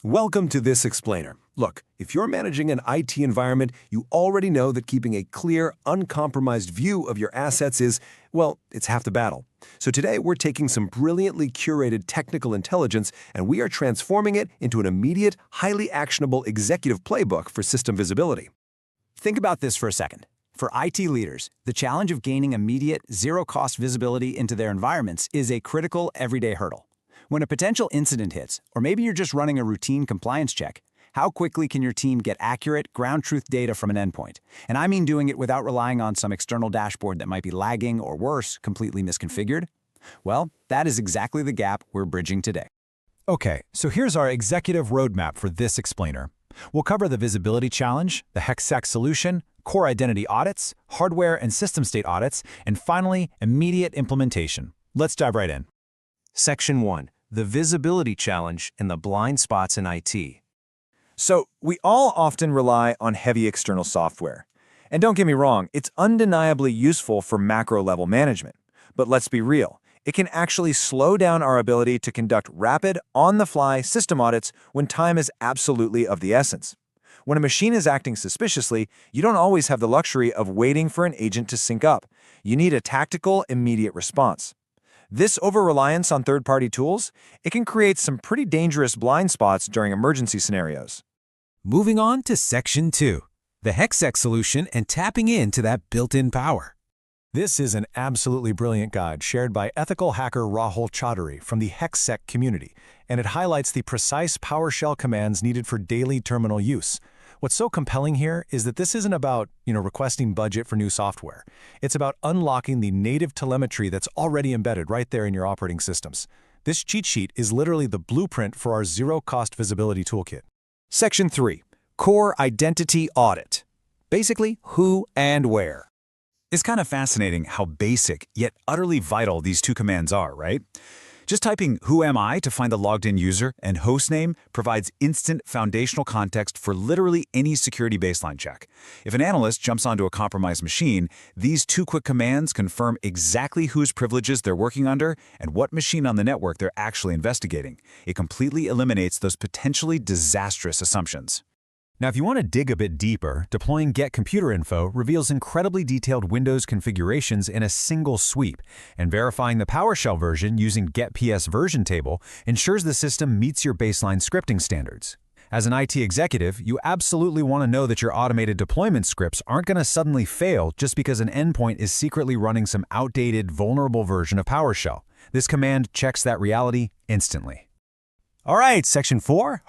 Welcome to This Explainer. Look, if you're managing an IT environment, you already know that keeping a clear, uncompromised view of your assets is, well, it's half the battle. So today we're taking some brilliantly curated technical intelligence and we are transforming it into an immediate, highly actionable executive playbook for system visibility. Think about this for a second. For IT leaders, the challenge of gaining immediate, zero-cost visibility into their environments is a critical, everyday hurdle. When a potential incident hits, or maybe you're just running a routine compliance check, how quickly can your team get accurate, ground-truth data from an endpoint? And I mean doing it without relying on some external dashboard that might be lagging or worse, completely misconfigured? Well, that is exactly the gap we're bridging today. Okay, so here's our executive roadmap for This Explainer. We'll cover the visibility challenge, the HexSec solution, core identity audits, hardware and system state audits, and finally, immediate implementation. Let's dive right in. Section 1. The Visibility Challenge and the Blind Spots in IT. So, we all often rely on heavy external software. And don't get me wrong, it's undeniably useful for macro-level management. But let's be real, it can actually slow down our ability to conduct rapid, on-the-fly system audits when time is absolutely of the essence. When a machine is acting suspiciously, you don't always have the luxury of waiting for an agent to sync up. You need a tactical, immediate response. This over-reliance on third-party tools, it can create some pretty dangerous blind spots during emergency scenarios. Moving on to Section 2, the HexSec solution and tapping into that built-in power. This is an absolutely brilliant guide shared by ethical hacker Rahul Chaudhary from the HexSec community, and it highlights the precise PowerShell commands needed for daily terminal use. What's so compelling here is that this isn't about, requesting budget for new software. It's about unlocking the native telemetry that's already embedded right there in your operating systems. This cheat sheet is literally the blueprint for our zero-cost visibility toolkit. Section 3. Core Identity Audit. Basically, who and where. It's kind of fascinating how basic, yet utterly vital these two commands are, right? Just typing "who am I" to find the logged-in user and hostname provides instant foundational context for literally any security baseline check. If an analyst jumps onto a compromised machine, these two quick commands confirm exactly whose privileges they're working under and what machine on the network they're actually investigating. It completely eliminates those potentially disastrous assumptions. Now, if you want to dig a bit deeper, deploying Get Computer Info reveals incredibly detailed Windows configurations in a single sweep, and verifying the PowerShell version using Get PS version table ensures the system meets your baseline scripting standards. As an IT executive, you absolutely want to know that your automated deployment scripts aren't going to suddenly fail just because an endpoint is secretly running some outdated, vulnerable version of PowerShell. This command checks that reality instantly. All right, Section 4,